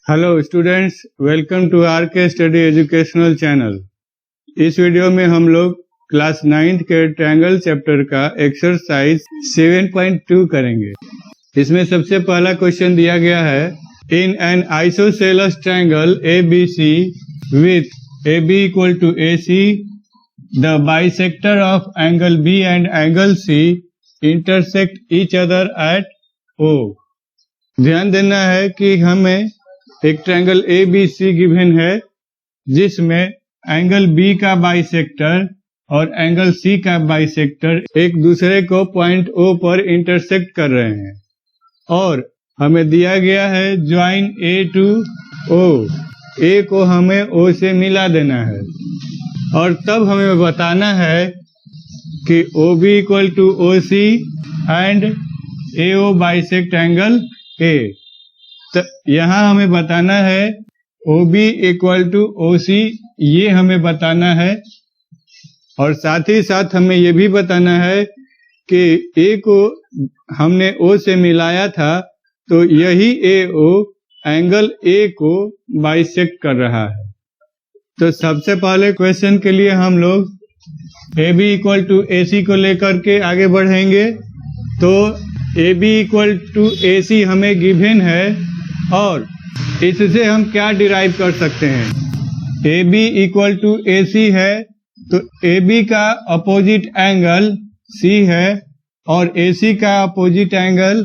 Hello students, welcome to R K study educational channel. इस video में हम लोग क्लास 9th के ट्रायंगल चैप्टर का एक्सरसाइज 7.2 करेंगे। इसमें सबसे पहला क्वेश्चन दिया गया है, in an isosceles triangle ABC with AB equal to AC the bisector of angle B and angle C intersect each other at O। ध्यान देना है कि हमें एक ट्रायंगल ABC गिवन है जिसमें एंगल B का बाइसेक्टर और एंगल C का बाइसेक्टर एक दूसरे को पॉइंट O पर इंटरसेक्ट कर रहे हैं और हमें दिया गया है join A to O। A को हमें O से मिला देना है और तब हमें बताना है कि OB equal to OC and AO bisect angle A। तो यहाँ हमें बताना है OB इक्वल टू OC, ये हमें बताना है और साथ ही साथ हमें ये भी बताना है कि A को हमने O से मिलाया था तो यही AO एंगल A को बाइसेक्ट कर रहा है। तो सबसे पहले क्वेश्चन के लिए हम लोग AB इक्वल टू AC को लेकर के आगे बढ़ेंगे। तो AB इक्वल टू AC हमें गिवन है और इससे हम क्या डिराइव कर सकते हैं। AB इक्वल टू AC है तो AB का अपोजिट एंगल C है और AC का अपोजिट एंगल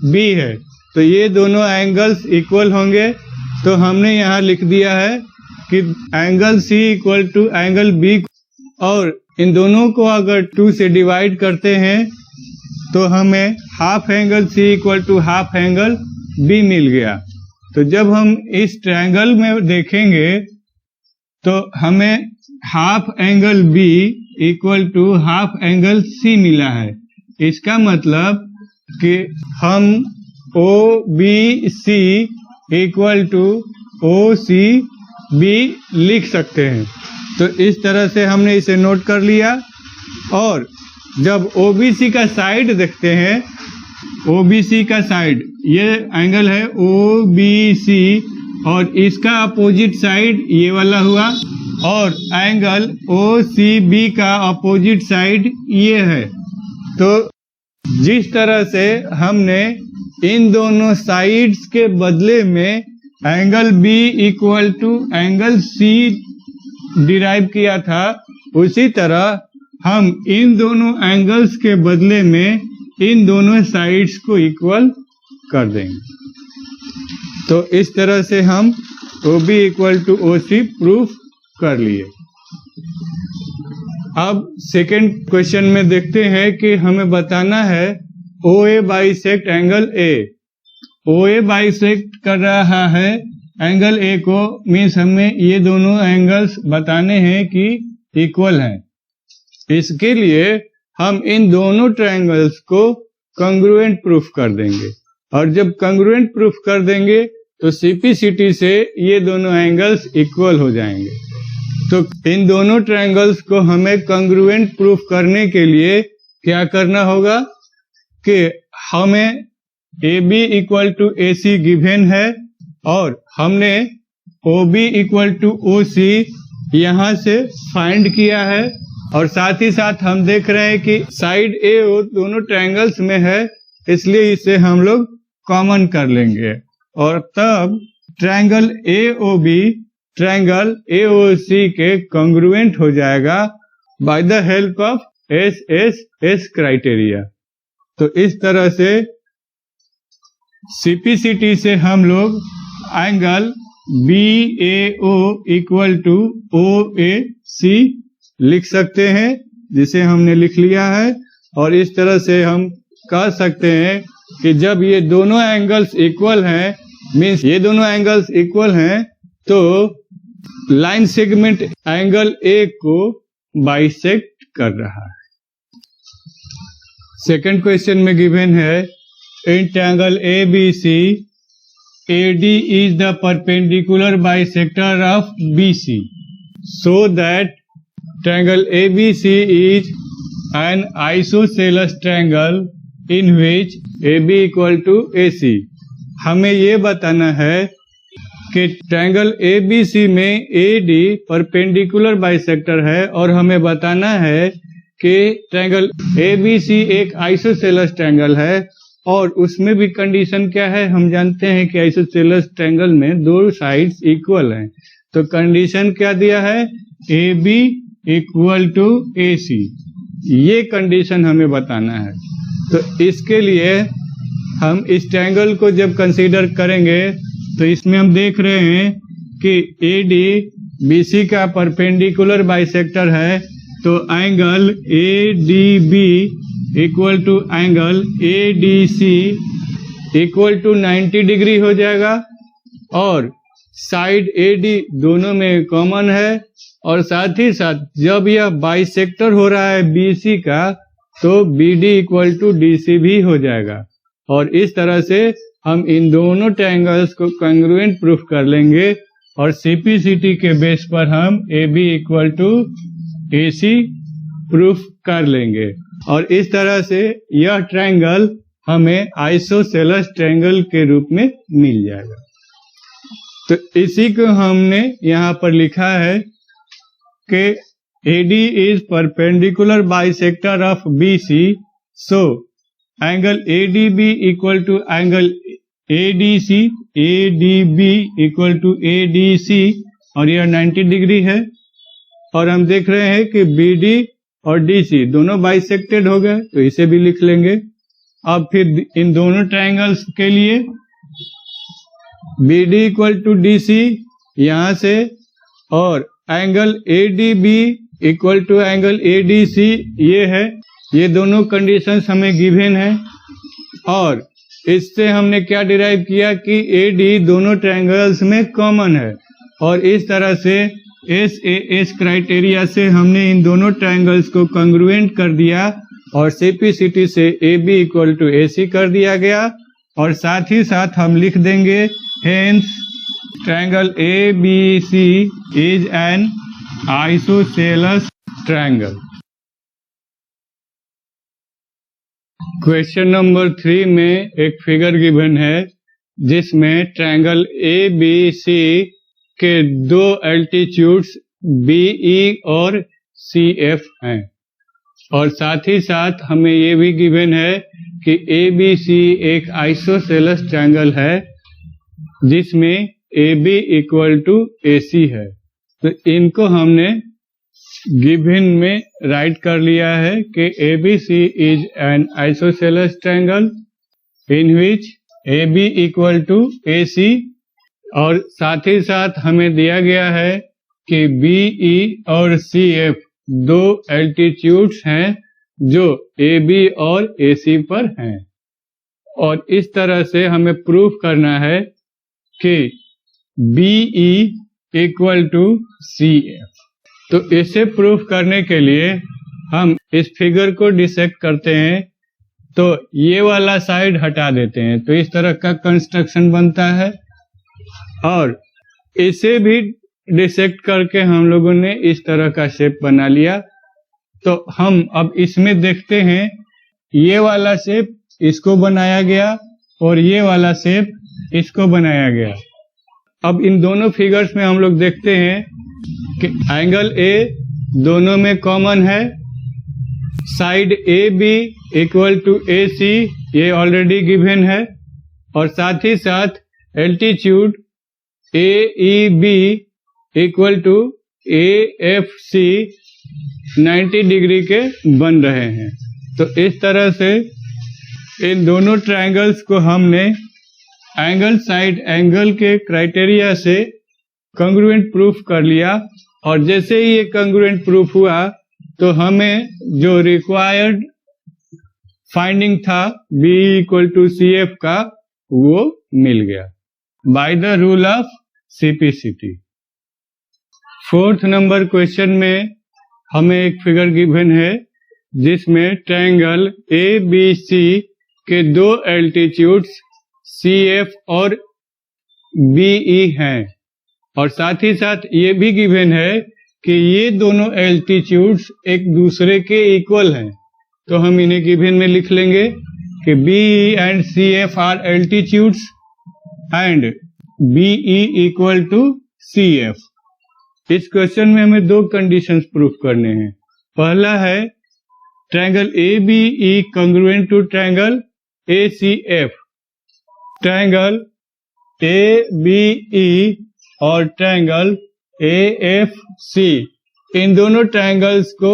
B है, तो ये दोनों एंगल्स इक्वल होंगे। तो हमने यहाँ लिख दिया है कि angle C equal to angle B और इन दोनों को अगर 2 से डिवाइड करते हैं तो हमें half angle C equal to half angle B मिल गया। तो जब हम इस ट्रायंगल में देखेंगे तो हमें half angle B equal to half angle C मिला है। इसका मतलब कि हम OBC इक्वल टू OCB लिख सकते हैं। तो इस तरह से हमने इसे नोट कर लिया और जब OBC का साइड देखते हैं, OBC का साइड ये एंगल है OBC और इसका अपोजिट साइड ये वाला हुआ और एंगल OCB का अपोजिट साइड ये है। तो जिस तरह से हमने इन दोनों साइड्स के बदले में angle B equal to angle C derive किया था, उसी तरह हम इन दोनों एंगल्स के बदले में इन दोनों साइड्स को इक्वल कर देंगे। तो इस तरह से हम OB equal to OC proof कर लिए। अब सेकेंड क्वेश्चन में देखते हैं कि हमें बताना है OA bisect angle A। OA bisect कर रहा है एंगल A को, मीन्स हमें ये दोनों एंगल्स बताने हैं कि इक्वल हैं। इसके लिए हम इन दोनों ट्रायंगल्स को कंग्रुएंट प्रूफ कर देंगे और जब कंग्रुएंट प्रूफ कर देंगे तो CP/CT से ये दोनों एंगल्स इक्वल हो जाएंगे। तो इन दोनों ट्रायंगल्स को हमें कंग्रुएंट प्रूफ करने के लिए क्या करना होगा कि हमें AB equal to AC given है और हमने OB इक्वल टू OC यहाँ से फाइंड किया है और साथ ही साथ हम देख रहे हैं कि साइड AO दोनों ट्रायंगल्स में है, इसलिए इसे हम लोग कॉमन कर लेंगे और तब ट्रायंगल AOB ट्रायंगल AOC के कंग्रुएंट हो जाएगा by the help of SSS criteria. तो इस तरह से CP/CT से हम लोग angle BAO equal to OAC लिख सकते हैं, जिसे हमने लिख लिया है। और इस तरह से हम कह सकते हैं कि जब ये दोनों एंगल्स इक्वल हैं, मीन्स ये दोनों एंगल्स इक्वल हैं, तो लाइन सेगमेंट एंगल A को बाइसेक्ट कर रहा है। सेकंड क्वेश्चन में गिवन है, in triangle ABC AD is the perpendicular bisector of BC so that triangle ABC is an isosceles triangle in which AB equal to AC। हमें ये बताना है कि ट्रायंगल ABC में AD परपेंडिकुलर बाइसेक्टर है और हमें बताना है कि ट्रायंगल ABC एक आइसोसेलेस ट्रायंगल है और उसमें भी कंडीशन क्या है, हम जानते हैं कि आइसोसेलेस ट्रायंगल में दो साइड्स इक्वल हैं। तो कंडीशन क्या दिया है, AB इक्वल टू AC, ये कंडीशन हमें बताना है। तो इसके लिए हम इस ट्रायंगल को जब कंसीडर करेंगे तो इसमें हम देख रहे हैं कि AD BC का परपेंडिकुलर बाइसेक्टर है, तो angle ADB equal to angle ADC equal to 90 degree हो जाएगा और साइड AD दोनों में कॉमन है और साथ ही साथ जब यह बाइसेक्टर हो रहा है BC का तो BD इक्वल टू DC भी हो जाएगा और इस तरह से हम इन दोनों ट्रायंगल्स को कॉन्ग्रुएंट प्रूफ कर लेंगे और CPCT के बेस पर हम AB equal to AC proof कर लेंगे और इस तरह से यह ट्रायंगल हमें आइसोसेलेस ट्रायंगल के रूप में मिल जाएगा। तो इसी को हमने यहाँ पर लिखा है कि AD is perpendicular bisector of BC, so angle ADB equal to angle ADC, ADB equal to ADC और यह 90 डिग्री है और हम देख रहे हैं कि BD और DC दोनों बाइसेक्टेड हो गए, तो इसे भी लिख लेंगे। अब फिर इन दोनों ट्रायंगल्स के लिए BD इक्वल टू DC यहाँ से और angle ADB equal to angle ADC ये है, ये दोनों कंडीशंस हमें गिवन है और इससे हमने क्या डिराइव किया कि AD दोनों ट्रायंगल्स में कॉमन है और इस तरह से SAS क्राइटेरिया से हमने इन दोनों ट्रायंगल्स को कॉन्ग्रुएंट कर दिया और CPCT से AB इक्वल टू AC कर दिया गया और साथ ही साथ हम लिख देंगे hence triangle ABC is an isosceles triangle. Question number 3 में एक फिगर गिवन है जिसमें ट्रायंगल ABC के दो एल्टीट्यूड्स BE और CF हैं और साथ ही साथ हमें ये भी गिवन है कि ABC एक आइसोसेलेस ट्रायंगल है जिसमें AB इक्वल टू AC है। तो इनको हमने गिवन में राइट कर लिया है कि ABC is an isosceles triangle in which AB equal to AC और साथ ही साथ हमें दिया गया है कि BE और CF दो एल्टीट्यूड्स हैं जो AB और AC पर हैं और इस तरह से हमें प्रूफ करना है कि BE इक्वल टू CF। तो इसे प्रूफ करने के लिए हम इस फिगर को डिसेक्ट करते हैं, तो ये वाला साइड हटा देते हैं तो इस तरह का कंस्ट्रक्शन बनता है और इसे भी डिसेक्ट करके हम लोगों ने इस तरह का शेप बना लिया। तो हम अब इसमें देखते हैं ये वाला शेप इसको बनाया गया और ये वाला शेप इसको बनाया गया। अब इन दोनों फिगर्स में हम लोग देखते हैं कि एंगल A दोनों में कॉमन है, side AB equal to AC ये ऑलरेडी गिवन है और साथ ही साथ altitude AEB equal to AFC 90 degree के बन रहे हैं। तो इस तरह से इन दोनों ट्रायंगल्स को हमने एंगल साइड एंगल के क्राइटेरिया से कॉन्ग्रुएंट प्रूफ कर लिया और जैसे ही ये कॉन्ग्रुएंट प्रूफ हुआ तो हमें जो रिक्वायर्ड फाइंडिंग था B इक्वल टू CF का वो मिल गया by the rule of CPCT। 4th number question में हमें एक फिगर गिवन है जिसमें ट्रायंगल ABC के दो एल्टीट्यूड्स CF और BE हैं और साथ ही साथ ये भी गिवन है कि ये दोनों एल्टीट्यूड्स एक दूसरे के इक्वल हैं। तो हम इन्हें गिवन में लिख लेंगे कि BE and CF are altitudes and BE equal to CF। इस क्वेश्चन में हमें दो कंडीशंस प्रूफ करने हैं। पहला है triangle ABE congruent to triangle ACF। Triangle ABE और ट्रायंगल AFC, इन दोनों ट्रायंगल्स को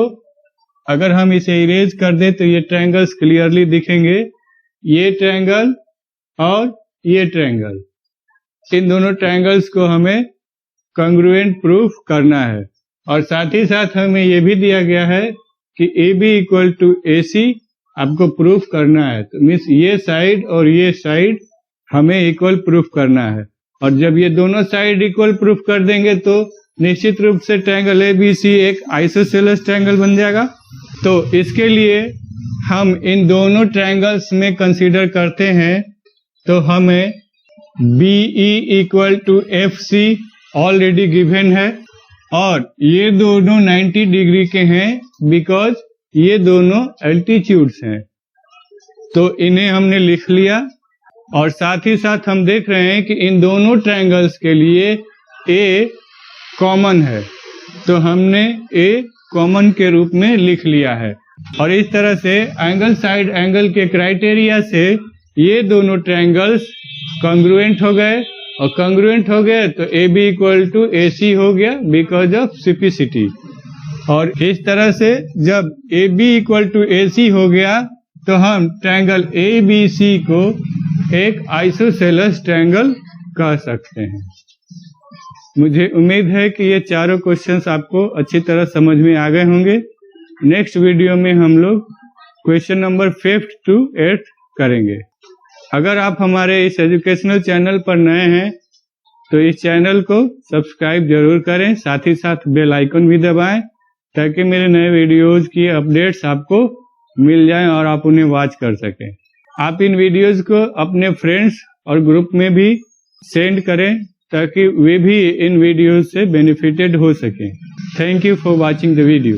अगर हम इसे इरेज कर दें तो ये ट्रायंगल्स क्लियरली दिखेंगे। ये ट्रायंगल और ये ट्रायंगल, इन दोनों ट्रायंगल्स को हमें कॉन्ग्रुएंट प्रूफ करना है। और साथ ही साथ हमें ये भी दिया गया है कि AB इक्वल टू AC आपको प्रूफ करना है। तो मीन्स ये साइड और ये साइड हमें इक्वल प्रूफ करना है। और जब ये दोनों साइड इक्वल प्रूफ कर देंगे तो निश्चित रूप से ट्रायंगल ABC एक आइसोसेलेस ट्रायंगल बन जाएगा। तो इसके लिए हम इन दोनों ट्रायंगल्स में कंसीडर करते हैं तो हमें BE equal to FC already given है और ये दोनों 90 डिग्री के हैं बिकॉज ये दोनों एल्टीट्यूड्स हैं। तो इन्हें हमने लिख लिया और साथ ही साथ हम देख रहे हैं कि इन दोनों ट्रायंगल्स के लिए A कॉमन है, तो हमने A कॉमन के रूप में लिख लिया है। और इस तरह से एंगल साइड एंगल के क्राइटेरिया से ये दोनों ट्रायंगल्स कॉन्ग्रुएंट हो गए और कॉन्ग्रुएंट हो गए तो AB इक्वल टू AC हो गया बिकॉज ऑफ सिंप्लिसिटी। और इस तरह से जब AB इक्वल टू AC हो गया तो हम ट्रायंगल ABC को एक आइसोसेलेस ट्रायंगल कह सकते हैं। मुझे उम्मीद है कि ये चारों क्वेश्चंस आपको अच्छी तरह समझ में आ गए होंगे। नेक्स्ट वीडियो में हम लोग क्वेश्चन नंबर 5 to 8 करेंगे। अगर आप हमारे इस एजुकेशनल चैनल पर नए हैं तो इस चैनल को सब्सक्राइब जरूर करें, साथ ही साथ बेल आइकन भी दबाएं ताकि मेरे नए वीडियोज की अपडेट्स आपको मिल जाएं और आप उन्हें वॉच कर सकें। आप इन वीडियोज को अपने फ्रेंड्स और ग्रुप में भी सेंड करें ताकि वे भी इन वीडियोज से बेनिफिटेड हो सकें। Thank you for watching the video.